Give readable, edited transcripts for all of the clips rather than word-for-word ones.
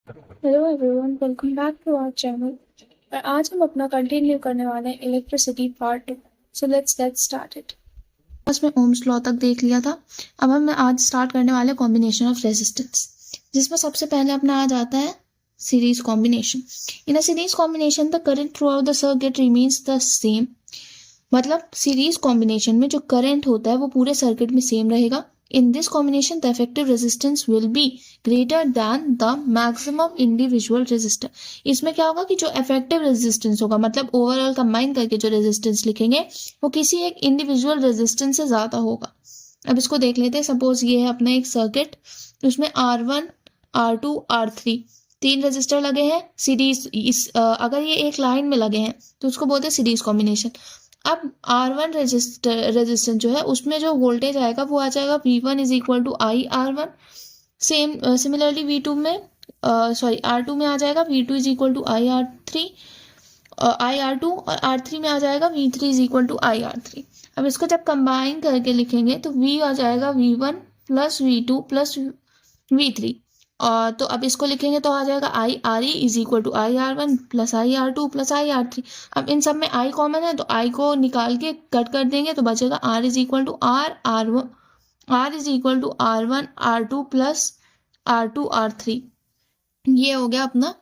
Hello everyone, welcome back to our channel. और आज हम अपना कंटिन्यू करने वाले हैं electricity part 2। So let's get started. बस में ओम्स लॉ तक देख लिया था। अब हम आज स्टार्ट करने वाले कॉम्बिनेशन ऑफ रेजिस्टेंस, जिसमें सबसे पहले अपना आ जाता है series combination. In a series combination the current throughout the circuit remains the same. मतलब सीरीज कॉम्बिनेशन में जो करंट होता है वो पूरे सर्किट में सेम रहेगा। In this combination the effective resistance will be greater than the maximum individual resistor. इसमें क्या होगा कि जो इफेक्टिव रेजिस्टेंस होगा, मतलब ओवरऑल कंबाइन करके जो रेजिस्टेंस लिखेंगे वो किसी एक इंडिविजुअल रेजिस्टेंस से ज्यादा होगा। अब इसको देख लेते हैं। सपोज ये है अपना एक सर्किट, उसमें R1 R2 R3 तीन रेजिस्टर लगे हैं सीरीज। अगर ये एक लाइन में लगे हैं तो उसको बोलते हैं सीरीज कॉम्बिनेशन। अब R1 रेजिस्टेंस जो है उसमें जो वोल्टेज आएगा वो आ जाएगा V1 is equal to I R1। Similarly V2 में R2 में आ जाएगा V2 is equal to I R3 IR2, और R3 में आ जाएगा V3 is equal to I R3। अब इसको जब कंबाइन करके लिखेंगे तो V आ जाएगा V1 plus V2 plus V3। और तो अब इसको लिखेंगे तो आ जाएगा I R E is equal to I R1 plus I R2 plus I R3। अब इन सब में आई कॉमन है तो आई को निकाल के कट कर देंगे तो बचेगा R is equal to R is equal to R1 R2 plus R2 R3। ये हो गया अपना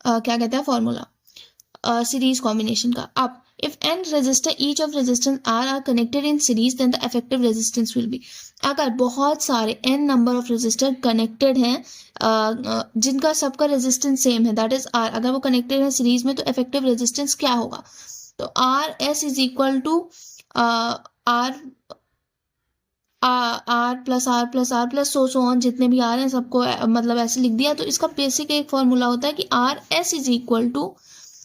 क्या कहते हैं फॉर्मूला सीरीज कॉम्बिनेशन का। अब if n resistor each of resistance R are connected in series then the effective resistance will be। अगर बहुत सारे n number of resistor connected हैं जिनका सबका resistance same है that is R, अगर वो connected है सीरीज में तो effective resistance क्या होगा? तो RS is equal to R R plus so on जितने भी आ रहे हैं सबको मतलब ऐसे लिख दिया। तो इसका बेसिक एक फॉर्मूला होता है कि RS is equal to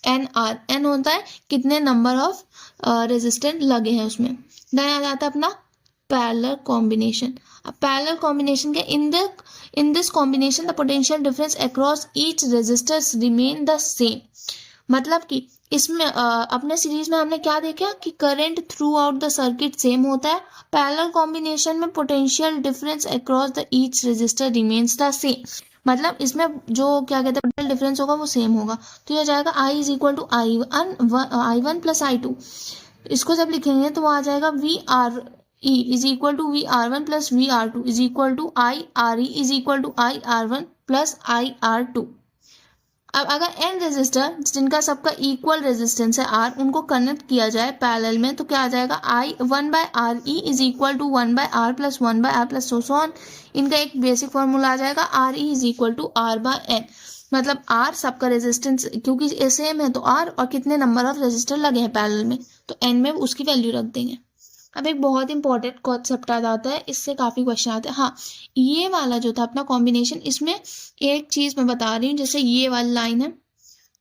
N होता है कितने नंबर ऑफ रेजिस्टेंट लगे हैं उसमें। देन आ जाता है अपना पैरेलल कॉम्बिनेशन। अब पैरेलल कॉम्बिनेशन के in this combination the potential difference across each resistors remain the same. मतलब कि इसमें अपने सीरीज में हमने क्या देखा कि current throughout the circuit same होता है। पैरेलल कॉम्बिनेशन में potential difference across the each resistor remains the same. मतलब इसमें जो क्या कहते हैं पोटेंशियल डिफरेंस होगा वो सेम होगा। तो ये हो जाएगा I is equal to I one plus I2। इसको जब लिखेंगे तो वो आ जाएगा VRE is equal to VR1 plus VR2 is equal to IRE is equal to IR1 plus IR2। अब अगर n रेजिस्टर जिनका सबका इक्वल रेजिस्टेंस है R उनको कनेक्ट किया जाए पैरेलल में तो क्या आ जाएगा I 1/RE is equal to 1/R plus 1/R plus so on. इनका एक बेसिक फॉर्मूला आ जाएगा RE is equal to R/N। मतलब R सबका रेजिस्टेंस क्योंकि सेम है तो R और कितने नंबर ऑफ रेजिस्टर लगे हैं पैरेलल में तो n में उसकी वैल्यू रख देंगे। अब एक बहुत इंपॉर्टेंट कॉन्सेप्ट आ जाता है, इससे काफी क्वेश्चन आते हैं। हाँ, ये वाला जो था अपना कॉम्बिनेशन, इसमें एक चीज मैं बता रही हूँ, जैसे ये वाली लाइन है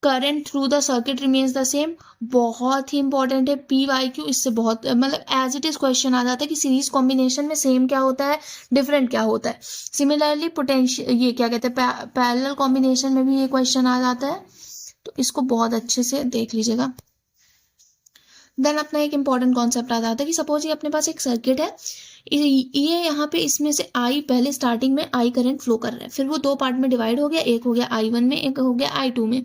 current through the circuit remains the same, बहुत ही इंपॉर्टेंट है। PYQ इससे बहुत मतलब एज इट इज क्वेश्चन आ जाता है कि सीरीज कॉम्बिनेशन में सेम क्या होता है डिफरेंट क्या होता है। सिमिलरली पोटेंशियल ये क्या कहते हैं पैरेलल कॉम्बिनेशन में भी ये क्वेश्चन आ जाता है, तो इसको बहुत अच्छे से देख लीजिएगा। देन अपना एक इंपॉर्टेंट कॉन्सेप्ट आ जाता है कि सपोज ये अपने पास एक सर्किट है, ये यहाँ पे इसमें से आई पहले स्टार्टिंग में आई करंट फ्लो कर रहा है, फिर वो दो पार्ट में डिवाइड हो गया, एक हो गया I1 में एक हो गया I2 में,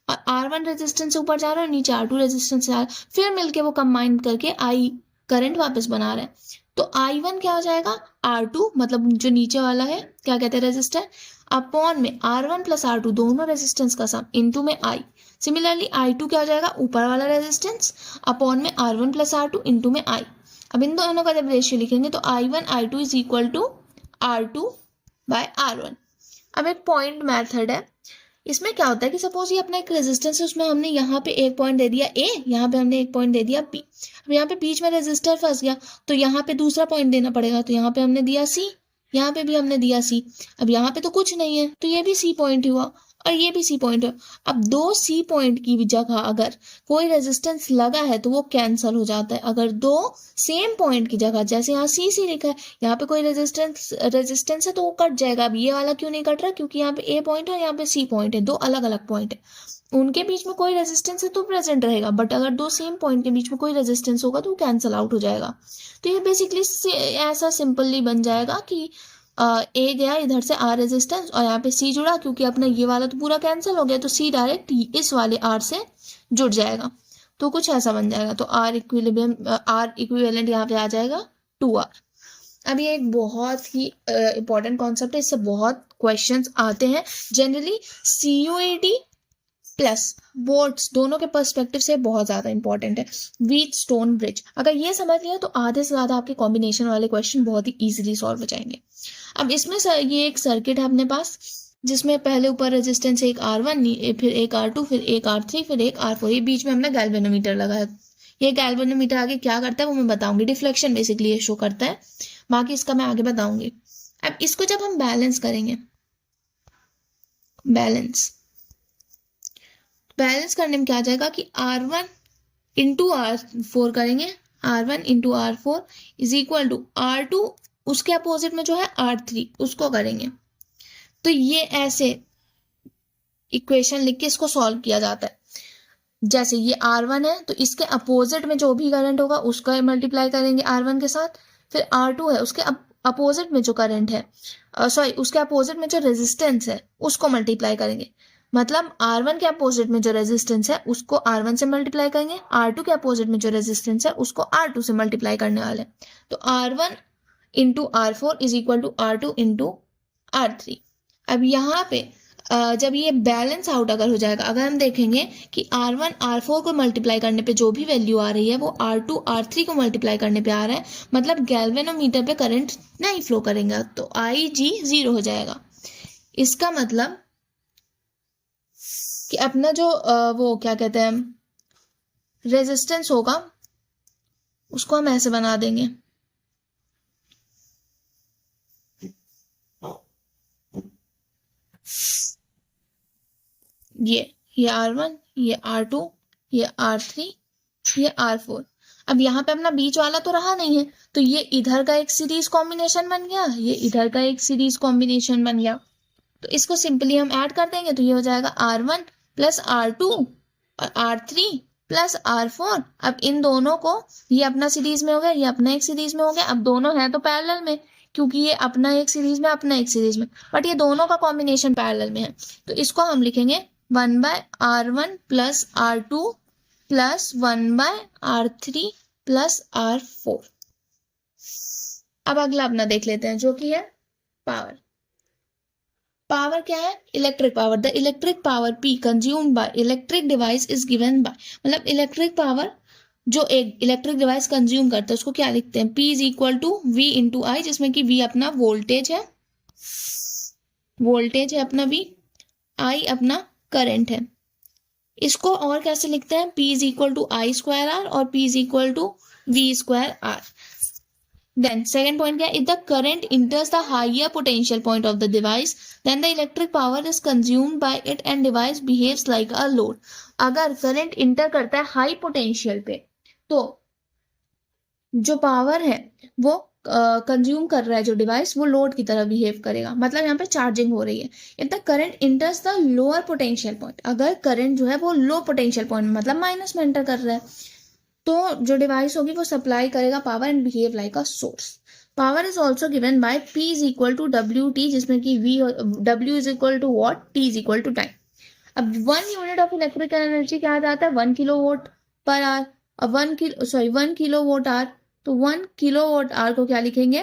और R1 रेजिस्टेंस से ऊपर जा रहा है और नीचे R2 रेजिस्टेंस से आ रहा है, फिर मिलके वो कंबाइन करके आई करंट वापस बना रहे हैं। तो I1 क्या हो जाएगा R2 मतलब जो नीचे वाला है क्या कहते हैं रेजिस्टर अपॉन में R1 प्लस R2 दोनों रेजिस्टेंस का सम इनटू में I। सिमिलरली I2 क्या हो जाएगा ऊपर वाला रेजिस्टेंस अपॉन में R1 प्लस R2 इंटू में I। अब इन दोनों का जब रेशियो लिखेंगे तो I1 I2 is equal to R2 bye R1। अब एक पॉइंट मेथड है, इसमें क्या होता है कि सपोज ये अपना एक रेजिस्टेंस है, उसमें हमने यहाँ पे एक पॉइंट दे दिया A, यहाँ पे हमने एक पॉइंट दे दिया B। अब यहाँ पे बीच में रेजिस्टर फंस गया तो यहाँ पे दूसरा पॉइंट देना पड़ेगा, तो यहाँ पे हमने दिया C, यहाँ पे भी हमने दिया C। अब यहाँ पे तो कुछ नहीं है तो ये भी C पॉइंट हुआ और ये भी C पॉइंट है। अब दो C पॉइंट की जगह अगर कोई रेजिस्टेंस लगा है तो वो कैंसल हो जाता है। अगर दो सेम पॉइंट की जगह जैसे यहाँ C लिखा है यहाँ पे कोई रेजिस्टेंस है तो वो कट जाएगा। अब ये वाला क्यों नहीं कट रहा, क्योंकि यहाँ पे A पॉइंट है और यहाँ पे C पॉइंट है, दो अलग अलग पॉइंट है, उनके बीच में कोई रेजिस्टेंस है तो प्रेजेंट रहेगा, बट अगर दो सेम पॉइंट के बीच में कोई रेजिस्टेंस होगा तो वो कैंसल आउट हो जाएगा। तो ये बेसिकली ऐसा सिंपली बन जाएगा कि ए गया इधर से आर रेजिस्टेंस और यहाँ पे सी जुड़ा, क्योंकि अपना ये वाला तो पूरा कैंसिल हो गया तो सी डायरेक्ट इस वाले आर से जुड़ जाएगा, तो कुछ ऐसा बन जाएगा। तो आर इक्विवेलेंट यहाँ पे आ जाएगा 2R। अब ये एक बहुत ही इंपॉर्टेंट कॉन्सेप्ट है, इससे बहुत क्वेश्चंस आते हैं जनरली। CUET प्लस बोर्ड्स दोनों के पर्सपेक्टिव से बहुत ज़्यादा इंपॉर्टेंट है। व्हीट स्टोन ब्रिज, अगर ये समझ लिया तो आधे से ज़्यादा आपके कॉम्बिनेशन वाले क्वेश्चन बहुत ही इजीली सॉल्व हो जाएंगे। अब इसमें ये एक सर्किट है अपने पास, जिसमें पहले ऊपर रेजिस्टेंस एक R1, फिर एक R2, फिर एक R3, फिर एक R4, ये बीच में हमने गैल्वेनोमीटर लगाया। ये गैल्वेनोमीटर आगे क्या करता है वो मैं बताऊंगी, डिफ्लेक्शन बेसिकली ये शो करता है, बाकी इसका मैं आगे बताऊंगी। अब इसको जब हम बैलेंस करेंगे, बैलेंस करने में क्या आ जाएगा कि R1 इंटू R4 करेंगे, R1 into R4 is equal to R2, उसके अपोजिट में जो है R3 उसको करेंगे। तो ये ऐसे इक्वेशन लिख के इसको सॉल्व किया जाता है। जैसे ये R1 है तो इसके अपोजिट में जो भी करंट होगा उसका मल्टीप्लाई करेंगे R1 के साथ, फिर R2 है उसके अपोजिट में जो करंट है, उसके अपोजिट में जो रेजिस्टेंस है उसको मल्टीप्लाई करेंगे। मतलब R1 के अपोजिट में जो रेजिस्टेंस है उसको R1 से मल्टीप्लाई करेंगे, R2 के अपोजिट में जो रेजिस्टेंस है उसको R2 से मल्टीप्लाई करने वाले। तो R1 into R4 is equal to R2 into R3। अब यहाँ पे जब ये बैलेंस आउट अगर हो जाएगा, अगर हम देखेंगे कि R1 R4 को मल्टीप्लाई करने पे जो भी वैल्यू आ रही है वो R2 R3 को मल्टीप्लाई करने पे आ रहा है, मतलब गैल्वेनोमीटर पे करंट नहीं फ्लो करेगा, तो IG 0 हो जाएगा। इसका मतलब कि अपना जो वो क्या कहते हैं रेजिस्टेंस होगा उसको हम ऐसे बना देंगे, ये R1, ये R2, ये R3, ये R4। अब यहाँ पे अपना बीच वाला तो रहा नहीं है, तो ये इधर का एक सीरीज कॉम्बिनेशन बन गया, ये इधर का एक सीरीज कॉम्बिनेशन बन गया। तो इसको सिंपली हम ऐड कर देंगे तो ये हो जाएगा R1 प्लस R2 और R3 प्लस R4। अब इन दोनों को, ये अपना सीरीज में हो गया, ये अपना एक सीरीज में हो गया। अब दोनों हैं तो पैरेलल में, क्योंकि ये अपना एक सीरीज में अपना एक सीरीज में, बट ये दोनों का कॉम्बिनेशन पैरेलल में है। तो इसको हम लिखेंगे 1/R1 plus R2 plus 1/R3 plus R4। अब अगला अपना देख लेते हैं जो कि है पावर। पावर क्या है? Electric power. The electric power P consumed by electric device is given by, मतलब इलेक्ट्रिक पावर जो एक इलेक्ट्रिक डिवाइस कंज्यूम करता है उसको क्या लिखते हैं? P is equal to V into I, जिसमें कि V अपना वोल्टेज है, अपना V, I अपना करंट है। इसको और कैसे लिखते हैं? P is equal to I square R और P is equal to V square R. Then second point क्या है? If the current enters the higher potential point of the device, then the electric power is consumed by it and device behaves like a load. अगर current enter करता है high potential पे तो जो power है वो कंज्यूम कर रहा है जो डिवाइस, वो लोड की तरह बिहेव करेगा, मतलब यहाँ पे चार्जिंग हो रही है। If the current इंटर्स the lower potential point, अगर करंट जो है वो लो पोटेंशियल पॉइंट में मतलब माइनस में एंटर कर रहा है, तो जो डिवाइस होगी वो सप्लाई करेगा power and behave like a source. Power is also given by P is equal to WT, जिसमें कि W is equal to watt, T is equal to time. अब 1 यूनिट ऑफ इलेक्ट्रिकल एनर्जी क्या आ जाता है? 1 kilo vote पर are. अब 1 kilo vote are, तो 1 kilo vote are को क्या लिखेंगे?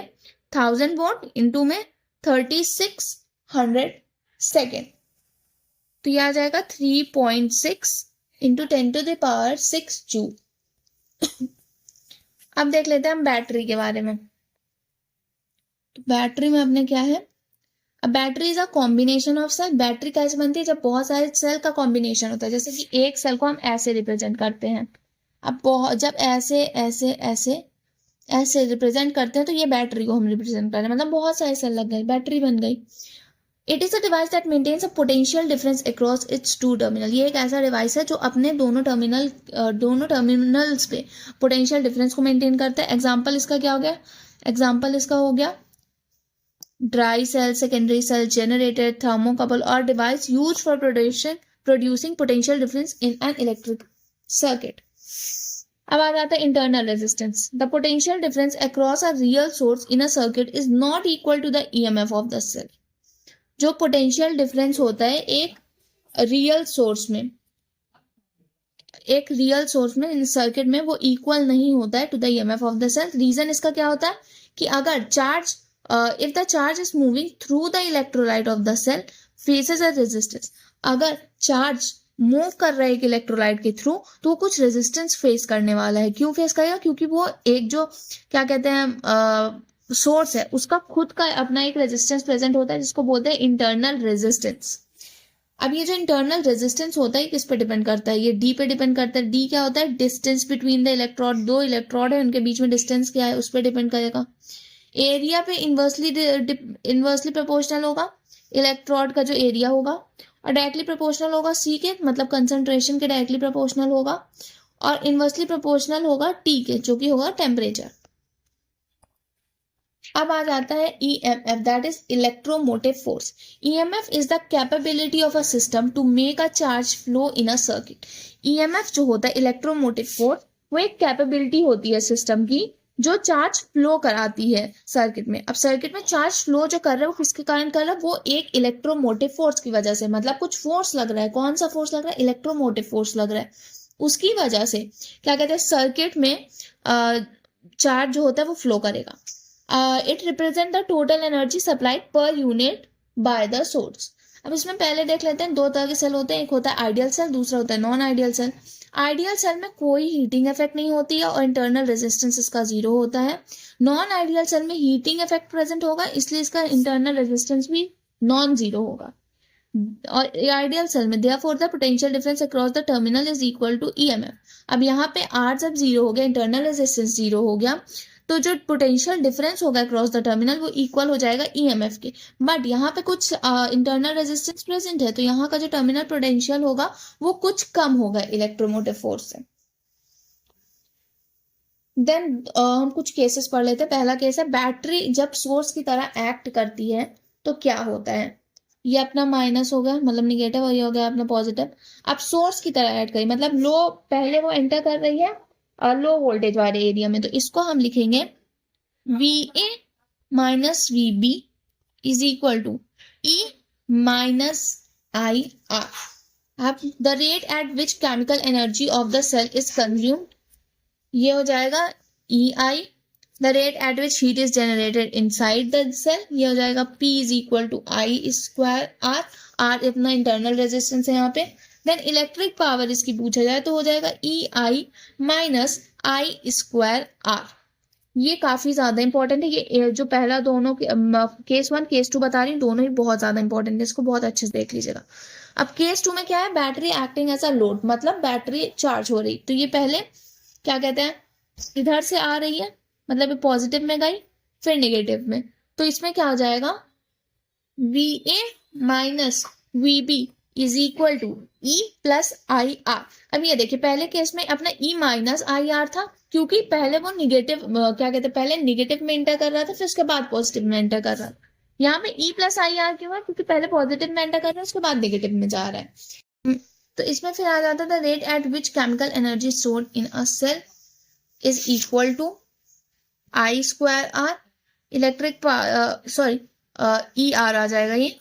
1000 वोट इंटू में 3600 सेकेंड, तो ये आ जाएगा 3.6 into 10 to the power 6 joule. अब देख लेते हैं हम बैटरी के बारे में। तो बैटरी में अपने क्या है? अब battery is a combination of cell. Battery कैसे बनती है? जब बहुत सारे सेल का कॉम्बिनेशन होता है, जैसे कि एक सेल को हम ऐसे रिप्रेजेंट करते हैं। अब जब ऐसे ऐसे ऐसे ऐसे रिप्रेजेंट करते हैं तो ये बैटरी को हम रिप्रेजेंट कर रहे हैं, मतलब बहुत सारे सेल लग गए, बैटरी बन गई। It is a device that maintains a potential difference across its two terminal. ये एक ऐसा डिवाइस है जो अपने दोनों टर्मिनल्स पे पोटेंशियल डिफरेंस को मेंटेन करता है। एग्जांपल इसका क्या हो गया? एग्जांपल इसका हो गया dry cell, secondary cell, generator, thermocouple और device used for producing potential difference in an electric circuit. अब आ जाता है internal resistance. The potential difference across a real source in a circuit is not equal to the EMF of the cell. जो potential difference होता है एक real source में, एक रियल सोर्स में इन सर्किट में, वो इक्वल नहीं होता है to the EMF of the cell. Reason इसका क्या होता है कि अगर charge, if the charge is moving through the electrolyte of the cell faces a resistance. अगर चार्ज मूव कर रहा है एक इलेक्ट्रोलाइट के थ्रू तो वो कुछ रेजिस्टेंस फेस करने वाला है. क्यों फेस करेगा? क्योंकि वो एक जो क्या कहते हैं सोर्स है उसका खुद का अपना एक रेजिस्टेंस प्रेजेंट होता है जिसको बोलते हैं इंटरनल रेजिस्टेंस. अब ये जो इंटरनल रेजिस्टेंस होता है किस पे डिपेंड करता है? ये डी पे डिपेंड करता है. डी क्या होता है? Distance between the electrode. दो इलेक्ट्रोड है उनके बीच में डिस्टेंस क्या है उस पर डिपेंड करेगा. एरिया पे इन्वर्सली प्रोपोर्शनल होगा इलेक्ट्रोड का जो एरिया होगा, और डायरेक्टली प्रोपोर्शनल होगा सी के, मतलब कंसंट्रेशन के डायरेक्टली प्रोपोर्शनल होगा, और इन्वर्सली प्रोपोर्शनल होगा टी के जो कि होगा टेम्परेचर. अब आ जाता है EMF, that is electromotive force. EMF is the capability of a system to make a charge flow in a circuit. EMF जो होता है इलेक्ट्रोमोटिव फोर्स, वो एक कैपेबिलिटी होती है सिस्टम की जो चार्ज फ्लो कराती है सर्किट में. अब सर्किट में चार्ज फ्लो जो कर रहा है वो किसके कारण कर रहा है? वो एक इलेक्ट्रोमोटिव फोर्स की वजह से, मतलब कुछ फोर्स लग रहा है. कौन सा फोर्स लग रहा है? इलेक्ट्रोमोटिव फोर्स लग रहा है. उसकी वजह से क्या कहते हैं, सर्किट में चार्ज जो होता है वो फ्लो करेगा. It represent the total energy supplied per unit by the source. अब इसमें पहले देख लेते हैं, दो तरह के सेल होते हैं, एक होता है आइडियल सेल, दूसरा होता है non ideal cell. Ideal cell में कोई हीटिंग इफेक्ट नहीं होती है और इंटरनल रेजिस्टेंस इसका जीरो होता है. नॉन आइडियल सेल में हीटिंग इफेक्ट प्रेजेंट होगा इसलिए इसका इंटरनल रेजिस्टेंस भी नॉन जीरो होगा. और आइडियल सेल में therefore the potential difference across the terminal is equal to EMF. अब यहाँ पे R जब जीरो हो गया, इंटरनल रेजिस्टेंस जीरो हो गया, तो जो पोटेंशियल डिफरेंस होगा अक्रॉस द टर्मिनल वो इक्वल हो जाएगा EMF के. बट यहाँ पे कुछ इंटरनल रेजिस्टेंस प्रेजेंट है तो यहाँ का जो टर्मिनल पोटेंशियल होगा वो कुछ कम होगा इलेक्ट्रोमोटिव फोर्स से. देन हम कुछ केसेस पढ़ लेते हैं. पहला केस है, बैटरी जब सोर्स की तरह एक्ट करती है तो क्या होता है. ये अपना माइनस हो गया मतलब निगेटिव, और ये हो गया अपना पॉजिटिव. अब सोर्स की तरह ऐड करी मतलब लो, पहले वो एंटर कर रही है लो वोल्टेज वाले एरिया में, तो इसको हम लिखेंगे VA minus VB is equal to E minus IR. अब the rate at which chemical energy of the cell is consumed, ये हो जाएगा EI. The rate at which heat is generated inside the cell, ये हो जाएगा P is equal to I square R. R इतना internal resistance है यहाँ पे. देन इलेक्ट्रिक पावर इसकी पूछा जाए तो हो जाएगा EI minus I square R. ये काफी ज्यादा इंपॉर्टेंट है. ये जो पहला दोनों केस 1 केस 2 बता रही हूँ, दोनों ही बहुत ज्यादा इंपॉर्टेंट है, इसको बहुत अच्छे से देख लीजिएगा. अब केस 2 में क्या है, battery acting as a load, मतलब बैटरी चार्ज हो रही, तो ये पहले क्या कहते हैं इधर से आ रही है, मतलब ये पॉजिटिव में गई फिर नेगेटिव में, तो इसमें क्या हो जाएगा VA minus VB is equal to E plus IR. अब ये देखिए पहले केस में अपना E माइनस IR था क्योंकि पहले वो निगेटिव क्या कहते हैं पहले निगेटिव में एंटर कर रहा था फिर उसके बाद पॉजिटिव में एंटर कर रहा था. यहाँ पे E प्लस IR क्यों है, क्योंकि पहले पॉजिटिव में एंटर कर रहा है उसके बाद नेगेटिव में जा रहा है. तो इसमें फिर आ जाता था rate at which chemical energy stored in a cell is equal to I square R. Electric sorry ER आ जाएगा, ये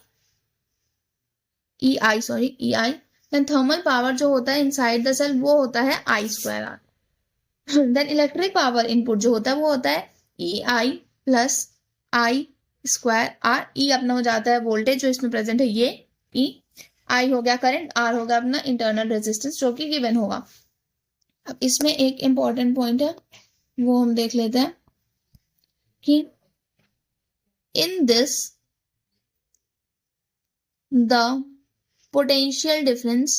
EI. देन थर्मल पावर जो होता है इनसाइड द सेल वो होता है I square R. Then electric power input जो होता है वो होता है EI plus I square R. E अपना हो जाता है वोल्टेज जो इसमें प्रेजेंट है ये E. I हो गया करंट, R हो गया अपना इंटरनल रेजिस्टेंस जो कि गिवन होगा. अब इसमें एक इंपॉर्टेंट पॉइंट है वो हम देख लेते हैं कि in this the potential difference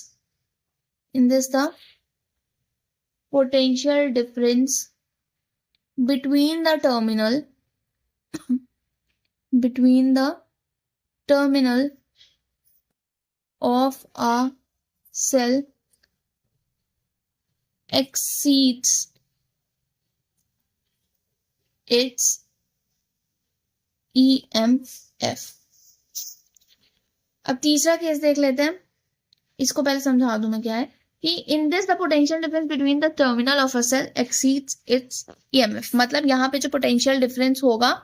between the terminal of a cell exceeds its EMF. अब तीसरा केस देख लेते हैं, इसको पहले समझा दूं मैं क्या है. कि in this the potential difference between the terminal of a cell exceeds its EMF. मतलब यहाँ पे जो पोटेंशियल डिफरेंस होगा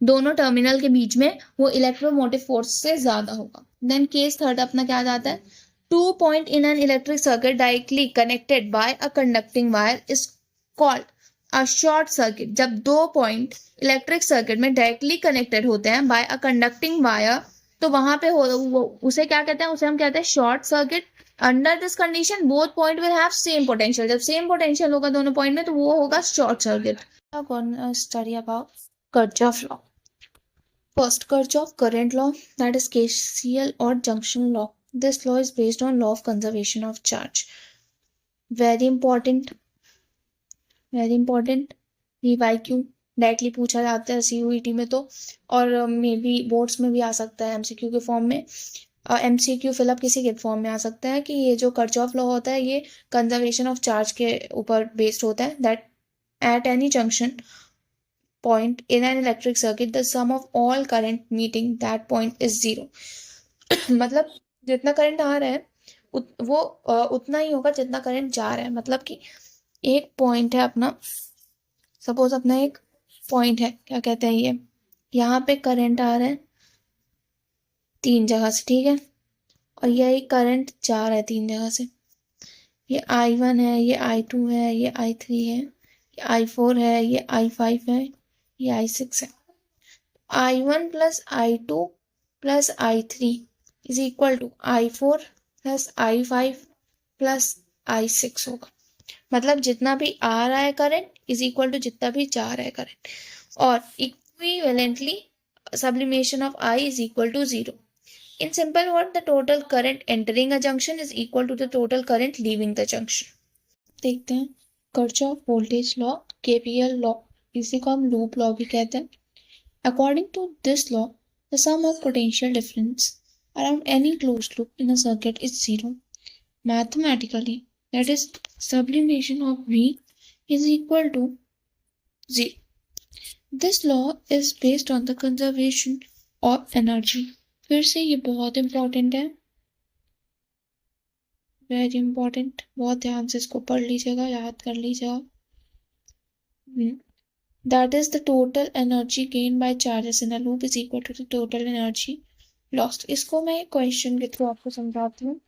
दोनों टर्मिनल के बीच में वो इलेक्ट्रोमोटिव फोर्स से ज्यादा होगा। देन केस थर्ड अपना क्या जाता है, 2 point in an electric circuit directly connected by a conducting wire is called a short circuit। जब 2 पॉइंट इलेक्ट्रिक सर्किट में डायरेक्टली कनेक्टेड होते हैं बाय अ कंडक्टिंग वायर, तो वहां पे वो उसे क्या कहते हैं, उसे हम कहते हैं short circuit. Under this condition both point will have same potential. जब सेम पोटेंशियल होगा दोनों पॉइंट में तो वो होगा short circuit. Study about Kirchhoff law. First, Kirchhoff current law, that is KCL or junction law. This law is based on law of conservation of charge. Very important, very important. VYQ directly पूछा जाता है CUET में तो, और may be boards में भी आ सकता है MCQ के फॉर्म में। MCQ फिलअप किसी के फॉर्म में आ सकता है कि ये जो कर्चॉफ लॉ होता है ये कंजर्वेशन ऑफ चार्ज के ऊपर बेस्ड होता है। That at any junction point in an electric circuit the sum of all current meeting that point is zero। मतलब जितना करंट आ रहा है वो उतना ही होगा जितना करंट जा रहा है। मतलब कि एक पॉइंट है अपना, सपोज अपना एक पॉइंट है, क्या कहते हैं ये, यहाँ पे करंट आ रहा है 3 जगह से, ठीक है, और यही करंट जा रहा है 3 जगह से। ये I1 है, ये I2 है, ये I3 है, ये I4 है, ये I5 है, ये I6 है। I1 plus I2 plus I3 is equal to I4 plus I5 plus I6 होगा। मतलब जितना भी आ रहा है करंट इज इक्वल टू जितना भी जा रहा है करंट, और equivalently sublimation of I is equal to 0। In simple word, the total current entering a junction is equal to the total current leaving the junction। देखते हैं Kirchhoff voltage law, KVL law, इसी को हम loop law भी कहते हैं। According to this law, the sum of potential difference around any closed loop in a circuit is zero। Mathematically, that is, sublimation of V is equal to 0। This law is based on the conservation of energy। फिर से ये बहुत important है, very important, बहुत ध्यान से इसको पढ़ लीजिएगा, याद कर लीजिएगा। That is, the total energy gained by charges in a loop is equal to the total energy lost। इसको मैं क्वेश्चन के थ्रू आपको समझाती हूँ।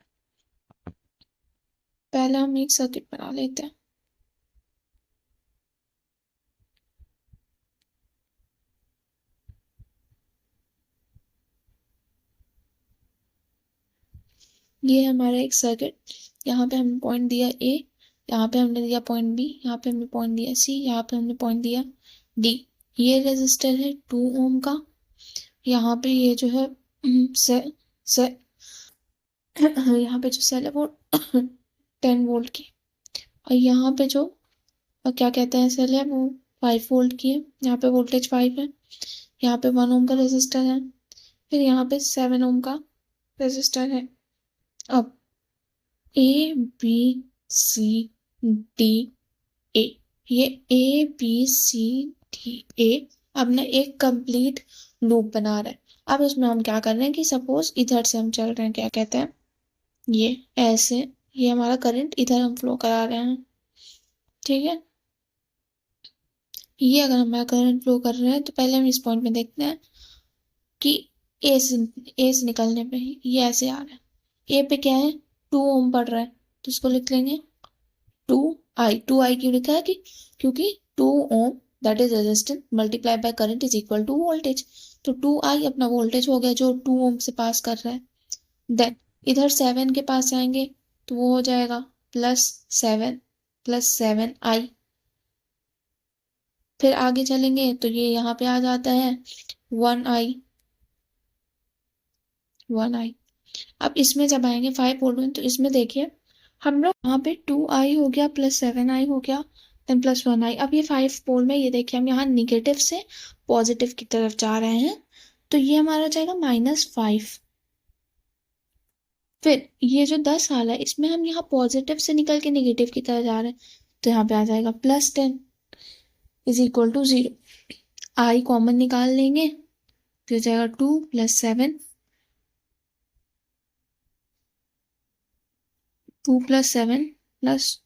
पहले हम एक सर्किट बना लेते हैं। ये हमारा एक सर्किट, यहाँ पे हमने पॉइंट दिया A, यहाँ पे हमने दिया पॉइंट B, यहाँ पे हमने पॉइंट दिया C, यहाँ पे हमने पॉइंट दिया D। ये रेजिस्टर है 2 ओम का, यहाँ पे ये जो है यहाँ पे जो सेल है वो 10 वोल्ट की, और यहाँ पे जो क्या कहते हैं सेल है वो 5 वोल्ट की है। यहाँ पे वोल्टेज 5 है, यहाँ पे 1 ओम का रेजिस्टर है, फिर यहाँ पे 7 ओम का रेजिस्टर है। अब ABCDA, ये ABCDA अपना एक कंप्लीट लूप बना रहा है। अब इसमें हम क्या कर रहे हैं कि सपोज इधर से हम चल रहे हैं, क्या कहते हैं ये ऐसे, ये हमारा करंट इधर हम फ्लो करा रहे हैं, ठीक है। ये अगर हमारा करंट फ्लो कर रहा है तो पहले हम इस पॉइंट में देखते हैं कि ए से निकलने पे ये ऐसे आ रहा है। ए पे क्या है, 2 ओम पड़ रहा है, तो इसको लिख लेंगे 2I। 2I क्यों लिखा है कि क्योंकि 2 ohm that is resistance multiply by current is equal to voltage. तो 2I अपना वोल्टेज हो गया जो 2 ओम से पास कर रहा है। देन इधर 7 के पास आएंगे तो वो हो जाएगा +7 +7I। फिर आगे चलेंगे तो ये यहाँ पे आ जाता है 1I। अब इसमें जब आएंगे 5 वोल्ट में तो इसमें देखिए हम लोग यहाँ पे 2I हो गया +7I हो गया, देन +1I। अब ये 5 पोल में ये देखिए हम यहाँ निगेटिव से पॉजिटिव की तरफ जा रहे हैं, तो ये हमारा हो जाएगा -5। फिर ये जो 10 वाला है इसमें हम यहाँ पॉजिटिव से निकल के निगेटिव की तरफ जा रहे हैं, तो यहाँ पे आ जाएगा +10 is equal to 0। I common निकाल लेंगे तो हो जाएगा 2 + 7 2 + 7 +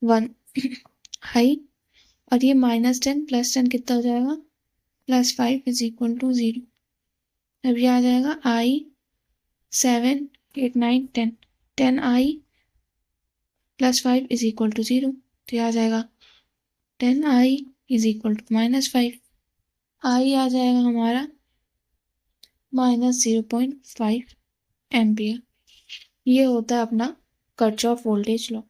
1 हाई, और ये -10 + 10 कितना हो जाएगा, +5 = 0। अब ये आ जाएगा I 7 8 9 10 10I + 5 = 0। तो ये आ जाएगा 10I = -5। I आ जाएगा हमारा -0.5 एम्पियर। ये होता है अपना किरचॉफ वोल्टेज लॉ।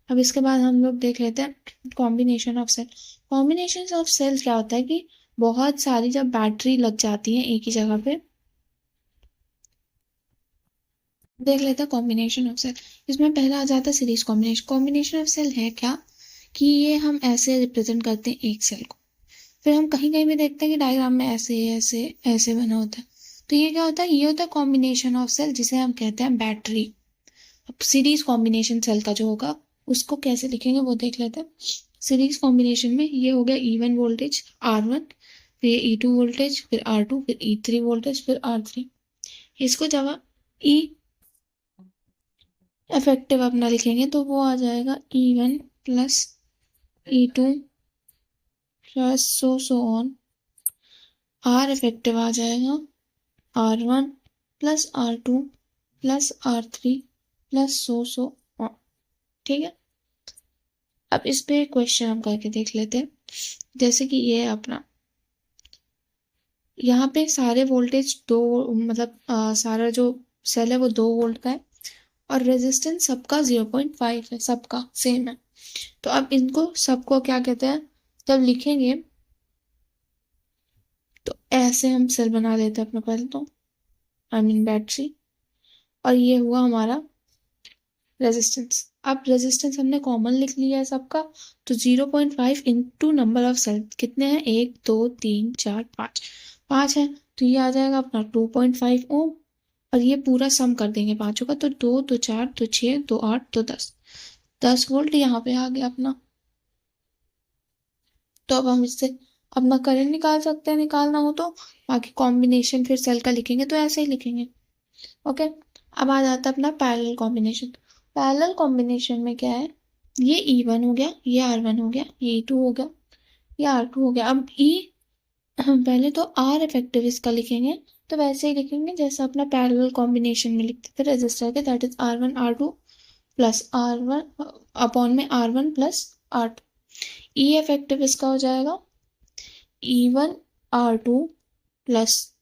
अब इसके बाद हम लोग देख लेते हैं combination of cell. Combination of cell क्या होता है कि बहुत सारी जब बैटरी लग जाती है एक ही जगह पे, देख लेते हैं कॉम्बिनेशन ऑफ सेल। इसमें पहला आ जाता है series combination. Combination of cell है क्या कि ये हम ऐसे रिप्रेजेंट करते हैं एक सेल को, फिर हम कहीं कहीं भी देखते हैं कि डायग्राम में ऐसे ऐसे ऐसे बना होता है। तो ये क्या होता है, ये होता है कॉम्बिनेशन ऑफ सेल, जिसे हम कहते हैं बैटरी। अब सीरीज कॉम्बिनेशन सेल का जो होगा उसको कैसे लिखेंगे वो देख लेते हैं। सीरीज कॉम्बिनेशन में ये हो गया E1 वोल्टेज R1, फिर ये E2 वोल्टेज, फिर R2, फिर E3 वोल्टेज, फिर R3। इसको जब आप E इफेक्टिव अपना लिखेंगे तो वो आ जाएगा E1 + E2 + so on। R effective आ जाएगा R1 + R2 + R3 + so on। ठीक है, अब इस पे क्वेश्चन हम करके देख लेते हैं। जैसे कि ये अपना यहाँ पे सारे वोल्टेज दो, मतलब सारा जो सेल है वो 2 वोल्ट का है, और रेजिस्टेंस सबका 0.5 है, सबका सेम है। तो अब इनको सबको क्या कहते हैं, जब लिखेंगे तो ऐसे हम सेल बना लेते हैं अपना पहले तो, बैटरी, और ये हुआ हमारा रेजिस्टेंस। अब रेजिस्टेंस हमने कॉमन लिख लिया है सबका, तो 0.5 इंटू नंबर ऑफ सेल कितने हैं, 1 2 3 4 5, 5 है, तो ये आ जाएगा अपना 2.5 ओम। और ये पूरा सम कर देंगे पांचों का, तो 2 2 4 2 6 2 8 2 10 वोल्ट यहाँ पे आ गया अपना। तो अब हम इससे अपना करंट निकाल सकते हैं, निकालना हो तो। बाकी कॉम्बिनेशन फिर सेल का लिखेंगे तो ऐसे ही लिखेंगे। ओके, अब आ जाता है अपना पैरेलल कॉम्बिनेशन। पैरेलल कॉम्बिनेशन में क्या है, ये E1 हो गया, ये R1 हो गया, ये E2 हो गया, ये R2 हो गया। अब पहले तो R इफेक्टिव इसका लिखेंगे, तो वैसे ही लिखेंगे जैसे अपना पैरेलल कॉम्बिनेशन में लिखते थे रेजिस्टर के, that is R1 R2 + R1 upon में R1 + R2। E इफेक्टिव इसका हो जाएगा E1 R2 +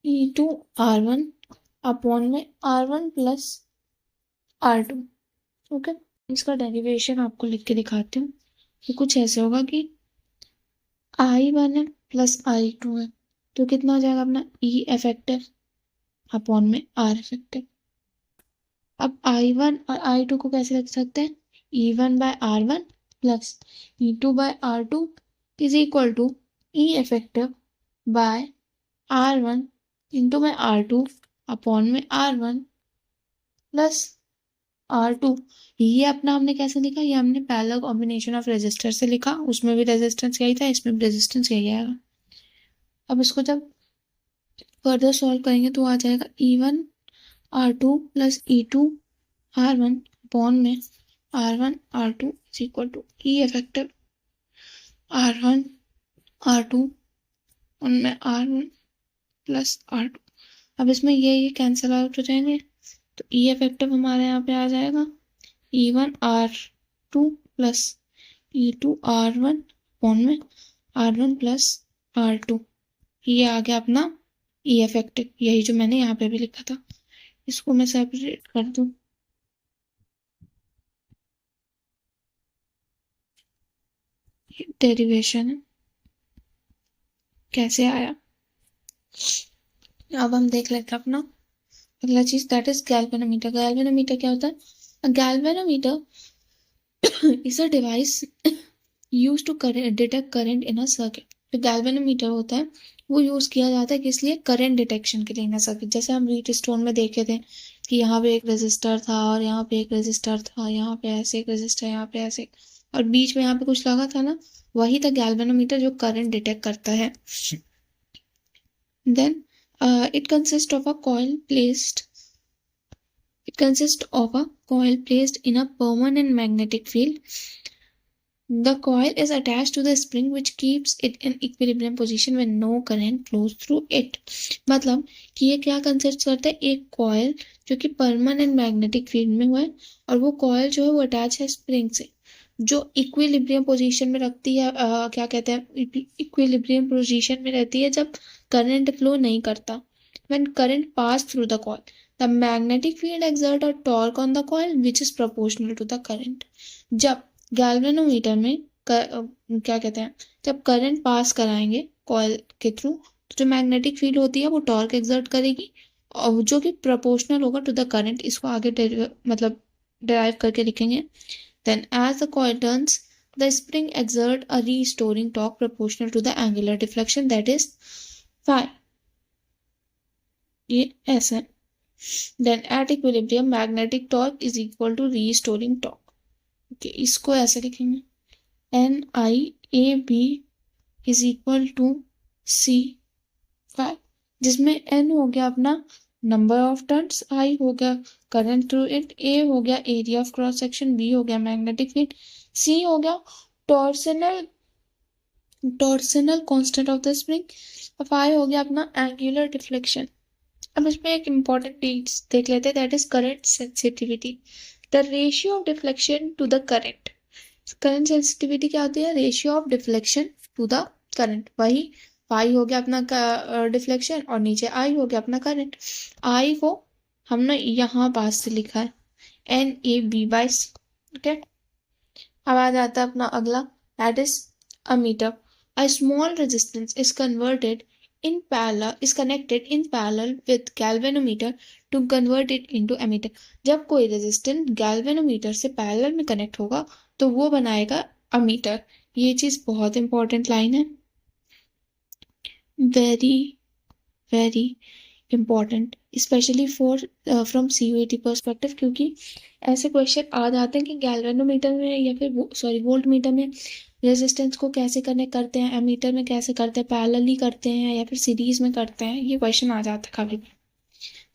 E2 R1 upon में R1 + R2। ओके, इसका डेरिवेशन आपको लिख के दिखाती हूँ। तो कुछ ऐसे होगा कि I1 है + I2 है, तो कितना हो जाएगा अपना E इफेक्टिव अपॉन में R इफेक्टिव। अब I1 और I2 को कैसे लिख सकते हैं, E1/R1 + E2/R2 = E effective bye R1 into में R2 अपॉन में R1 + R2। ये अपना हमने कैसे लिखा, ये हमने पैरेलल कॉम्बिनेशन ऑफ रेजिस्टर से लिखा, उसमें भी रेजिस्टेंस यही था, इसमें भी रेजिस्टेंस यही आएगा। अब इसको जब फर्दर सॉल्व करेंगे तो आ जाएगा E1 R2 + E2 R1 upon में R1 R2 = E effective R1 R2 उनमें R1 + R2। अब इसमें ये कैंसिल आउट हो जाएंगे, तो E इफेक्टिव हमारे यहाँ पे आ जाएगा E1 R2 + E2 R1 upon में R1 + R2। ये आ गया अपना E इफेक्टिव, यही जो मैंने यहाँ पे भी लिखा था। इसको मैं सेपरेट कर दूं, डेरिवेशन है कैसे आया। अब हम देख लेते हैं अपना अगला चीज, दैट इज गैल्वेनोमीटर। गैल्वेनोमीटर क्या होता है, galvanometer is a device use to detect current in a circuit. तो गैल्वेनोमीटर होता है वो यूज किया जाता है किस लिए, करंट डिटेक्शन के लिए इन अ सर्किट। जैसे हम व्हीट स्टोन में देखे थे कि यहाँ पे एक रेजिस्टर था और यहाँ पे एक रेजिस्टर था, यहाँ पे ऐसे एक रेजिस्टर, यहाँ पे ऐसे, और बीच में यहाँ पे कुछ लगा था ना, वही था गैल्वेनोमीटर जो करंट डिटेक्ट करता है। Then it consists of a coil placed It consists of a coil placed in a permanent magnetic field. The coil is attached to the spring which keeps it in equilibrium position when no current flows through it. मतलब कि ये क्या consist करता है, एक coil जो कि permanent magnetic field में हुआ है और वो कॉयल जो है वो अटैच है स्प्रिंग से जो इक्विलिब्रियम पोजीशन में रखती है, क्या कहते हैं, इक्विलिब्रियम पोजीशन में रहती है जब करंट फ्लो नहीं करता. When current pass through the coil, the magnetic field exert a torque on the coil which is proportional to the current. जब गैल्वेनोमीटर में क्या कहते हैं, जब करंट पास कराएंगे कॉइल के थ्रू तो जो मैग्नेटिक फील्ड होती है वो टॉर्क एक्सर्ट करेगी और जो कि प्रोपोर्शनल होगा टू द करंट. इसको आगे मतलब डिराइव करके लिखेंगे. Then as the coil turns, the spring exert a restoring torque proportional to the angular deflection, that is phi. ये ऐसा. Then at equilibrium magnetic torque is equal to restoring torque. Okay, इसको ऐसे लिखेंगे NIAB is equal to C phi, जिसमें N हो गया अपना number of turns, I हो गया करंट थ्रू इट, A हो गया area of cross section, B हो गया मैग्नेटिक फील्ड, C हो गया torsional constant of the spring, phi हो गया अपना एंगुलर डिफ्लेक्शन. अब इसमें एक इम्पॉर्टेंट चीज देख लेते हैं, that is current sensitivity, the ratio of deflection to the current. Current sensitivity क्या होती है, ratio of deflection to the current. वही पाई हो गया अपना डिफ्लेक्शन और नीचे आई हो गया अपना करंट. आई को हमने यहाँ पास से लिखा है NAB/C. ओके, अब आ जाता है अपना अगला, that is a meter. A small resistance is connected in parallel with galvanometer to convert it into ammeter. जब कोई रेजिस्टेंस गैल्वेनोमीटर से पैरेलल में कनेक्ट होगा तो वो बनाएगा अमीटर. ये चीज बहुत इंपॉर्टेंट लाइन है, very important, specially for from CUET perspective, क्योंकि ऐसे क्वेश्चन आ जाते हैं कि गैल्वेनोमीटर में या फिर वोल्ट मीटर में रेजिस्टेंस को कैसे कनेक्ट करते हैं, एमीटर में कैसे करते हैं, पैरेलली करते हैं या फिर सीरीज में करते हैं, ये क्वेश्चन आ जाता है कभी भी.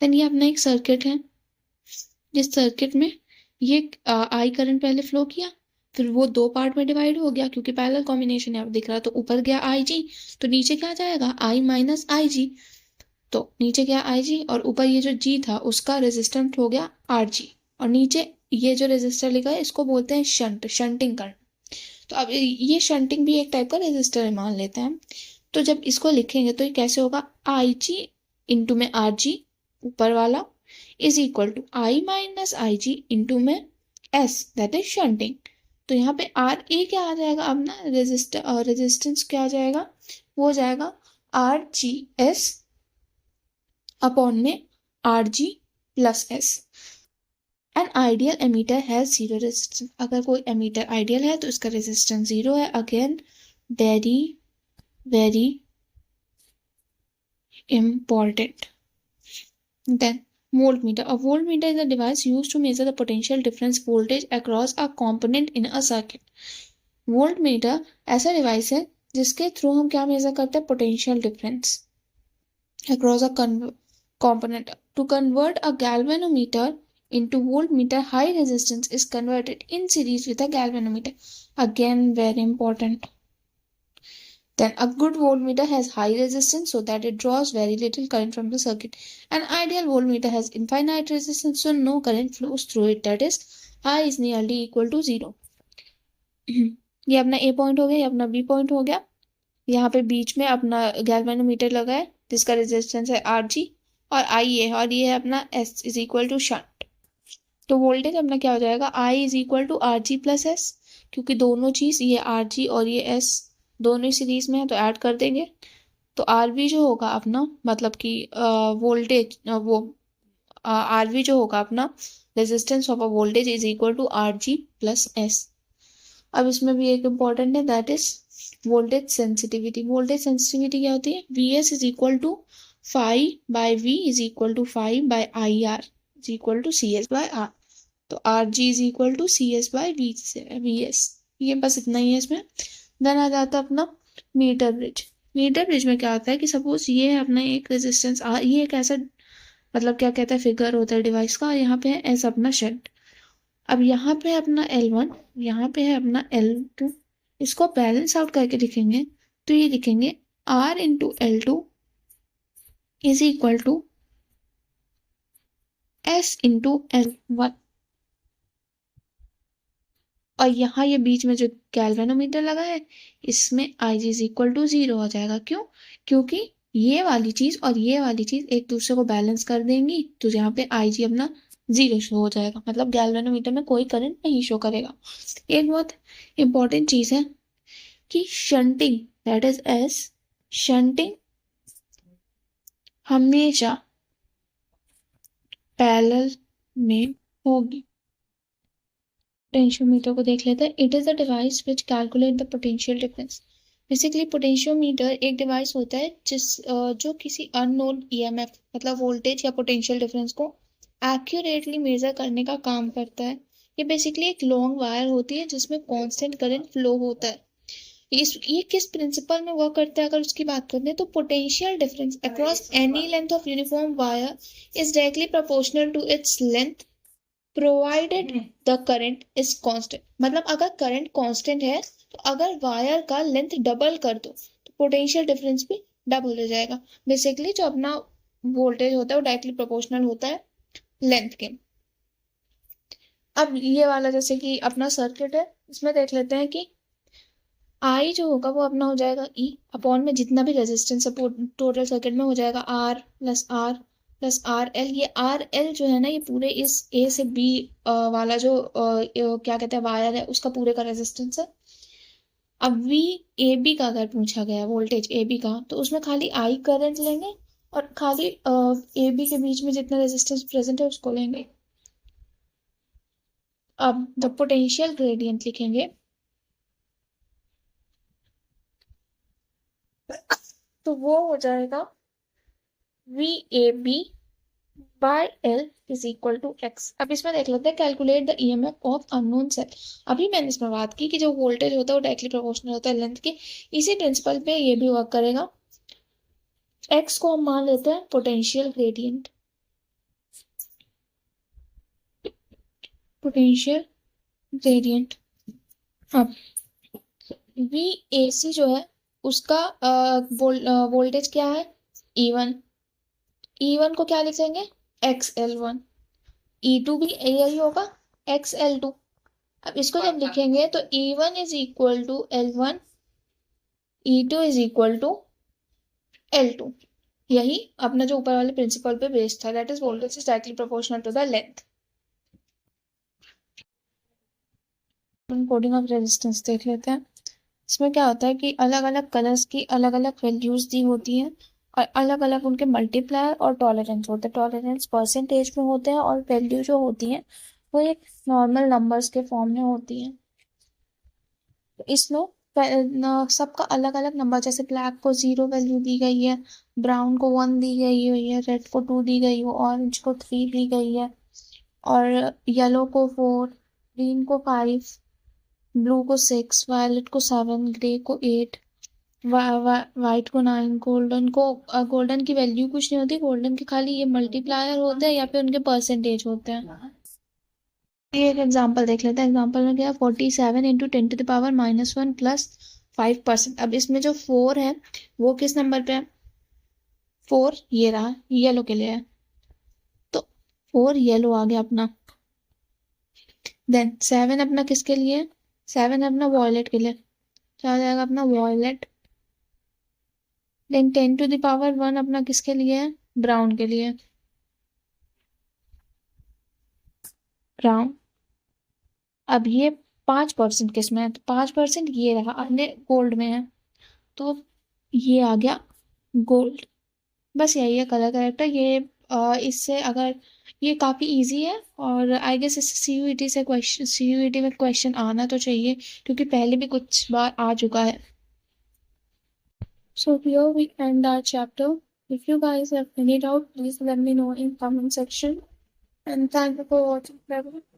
देन ये अपना एक सर्किट है, जिस सर्किट में ये आई करंट पहले फ्लो किया, फिर वो दो पार्ट में डिवाइड हो गया क्योंकि पैरेलल कॉम्बिनेशन है दिख रहा है, तो ऊपर गया IG तो नीचे क्या जाएगा I माइनस IG, तो नीचे गया IG और ऊपर ये जो G था उसका रेजिस्टेंस हो गया RG और नीचे ये जो रेजिस्टर लिखा है इसको बोलते हैं शंटिंग करंट. तो अब ये शंटिंग भी एक टाइप का रेजिस्टर मान लेते हैं. तो जब इसको लिखेंगे तो ये कैसे होगा, IG इंटू में RG ऊपर वाला is equal to I minus IG into में S, दैट इज शंटिंग. तो यहाँ पे RA क्या आ जाएगा अपना रेजिस्टेंस क्या आ जाएगा, वो हो जाएगा RGS अपॉन में RG plus S. An ideal ammeter has zero resistance. अगर कोई एमीटर आइडियल है तो इसका रेजिस्टेंस जीरो है. Again very important. Then voltmeter. A voltmeter is a device used to measure the potential difference voltage across a component in a circuit. voltmeter ऐसा device है जिसके through हम क्या मेजर करते हैं, potential difference across a component. To convert a galvanometer into voltmeter, high resistance is converted in series with a galvanometer. Again very important. Then a good voltmeter has high resistance so that it draws very little current from the circuit. An ideal voltmeter has infinite resistance so no current flows through it, that is I is nearly equal to 0. ये अपना A point हो गया, ये अपना B point हो गया. यहाँ पे बीच में अपना गैल्वेनोमीटर लगा है जिसका रेजिस्टेंस है RG और I है और ये है अपना S is equal to shunt. तो वोल्टेज अपना क्या हो जाएगा, I is equal to RG plus S, क्योंकि दोनों चीज ये RG और ये S दोनों ही सीरीज में है तो ऐड कर देंगे. तो RV जो होगा अपना मतलब कि वोल्टेज वो RV जो होगा अपना resistance of a voltage is equal to RG plus S. अब इसमें भी एक इम्पॉर्टेंट है, that is voltage sensitivity. Voltage sensitivity क्या होती है, VS is equal to phi by V is equal to phi by IR is equal to CS by R. तो RG is equal to CS by VS. ये बस इतना ही है इसमें. Then आ जाता है अपना मीटर ब्रिज. मीटर ब्रिज में क्या होता है कि सपोज ये है अपना एक रेजिस्टेंस, ये एक ऐसा मतलब क्या कहता है, फिगर होता है डिवाइस का, और यहाँ पे है एस अपना शेड। अब यहाँ पे है अपना L1, यहाँ पे है अपना L2। इसको बैलेंस आउट करके लिखेंगे तो ये लिखेंगे R into L2 is equal to S into L1। और यहाँ ये बीच में जो गैल्वेनोमीटर लगा है, इसमें IG इज इक्वल टू 0 हो जाएगा। क्यों? क्योंकि ये वाली चीज और ये वाली चीज एक दूसरे को बैलेंस कर देंगी, तो यहाँ पे IG अपना 0 शो हो जाएगा, मतलब गैल्वेनोमीटर में कोई करंट नहीं शो करेगा। एक बहुत इंपॉर्टेंट चीज है कि shunting, that is S, shunting हमेशा पैरेलल में होगी। पोटेंशियोमीटर को देख लेते हैं। It is a device which calculate the potential difference. Basically potentiometer एक डिवाइस होता है जो किसी अननोन ईएमएफ मतलब वोल्टेज या पोटेंशियल डिफरेंस को एक्यूरेटली मेजर करने का काम करता है। ये बेसिकली एक लॉन्ग वायर होती है जिसमें कांस्टेंट करंट फ्लो होता है। ये किस प्रिंसिपल में वर्क करता है अगर उसकी बात करते हैं तो potential difference across any length of uniform wire is directly proportional to its length provided the current is constant. मतलब अगर करंट कांस्टेंट है तो अगर वायर का लेंथ डबल कर दो तो पोटेंशियल डिफरेंस भी डबल हो जाएगा। बेसिकली जो अपना वोल्टेज होता है वो डायरेक्टली प्रोपोर्शनल होता है लेंथ के। अब ये वाला जैसे कि अपना सर्किट है, इसमें देख लेते हैं कि आई जो होगा वो अपना हो जाएगा ई अपॉन में जितना भी रेजिस्टेंस है टोटल सर्किट में हो जाएगा R+R+RL। ये RL जो है ना, ये पूरे इस ए से बी वाला जो क्या कहते हैं वायर है उसका पूरे का रेजिस्टेंस है। अब वी ए बी का अगर पूछा गया वोल्टेज ए बी का, तो उसमें खाली आई करंट लेंगे और खाली ए बी के बीच में जितना रेजिस्टेंस प्रेजेंट है उसको लेंगे। अब द पोटेंशियल ग्रेडियंट लिखेंगे तो वो हो जाएगा VAB by L is equal to X। अब इसमें देख लेते हैं calculate the EMF of unknown cell. अभी मैंने इसमें बात की कि जो वोल्टेज होता है वो डायरेक्टली प्रोपोर्शनल होता है लेंथ के। इसी प्रिंसिपल पे ये भी वर्क करेगा। X को हम मान लेते हैं पोटेंशियल ग्रेडियंट, पोटेंशियल ग्रेडियंट। अब VAC जो है उसका वोल्टेज क्या है E1। E1 को क्या लिखेंगे XL1। E2 भी यही होगा XL2। अब इसको जब लिखेंगे तो E1 is equal to L1, E2 is equal to L2। यही अपना जो ऊपर वाले प्रिंसिपल पे बेस्ड था, that is voltage is directly proportional to the length. Coding of resistance देख लेते हैं। इसमें क्या होता है कि अलग अलग कलर्स की अलग अलग वैल्यूज दी होती हैं और अलग अलग उनके मल्टीप्लायर और टॉलरेंस होते हैं। टॉलरेंस परसेंटेज में होते हैं और वैल्यू जो होती है वो एक नॉर्मल नंबर्स के फॉर्म में होती है। तो इसमें सबका अलग अलग नंबर, जैसे ब्लैक को 0 वैल्यू दी गई है, ब्राउन को 1 दी गई हुई है, रेड को 2 दी गई है, ऑरेंज को 3 दी गई है, और येलो को 4, ग्रीन को 5, ब्लू को 6, वायलेट को 7, ग्रे को 8, वाइट को 9, गोल्डन की वैल्यू कुछ नहीं होती। गोल्डन के खाली ये मल्टीप्लायर होते हैं या फिर उनके परसेंटेज होते हैं। ये एक एग्जांपल देख लेते हैं। एग्जांपल में क्या, 47 इंटू 10⁻⁻1 प्लस 5%। अब इसमें जो 4 है वो किस नंबर पे है, 4 ये रहा, येलो के लिए है, तो 4 येलो आ गया अपना। देन 7 अपना किसके लिए, 7 अपना वॉयलेट के लिए, क्या आ जाएगा अपना वॉयलेट। देन 10⁻1 अपना किसके लिए है, ब्राउन के लिए, ब्राउन। अब ये 5% किस में है, तो 5% ये रहा अपने गोल्ड में है, तो ये आ गया गोल्ड। बस यही है कलर करेक्टर। ये इससे अगर ये काफ़ी इजी है और आई गेस इससे सीयूईटी में क्वेश्चन आना तो चाहिए क्योंकि पहले भी कुछ बार आ चुका है। So here we end our chapter. If you guys have any doubt, please let me know in comment section. And thank you for watching. Bye bye.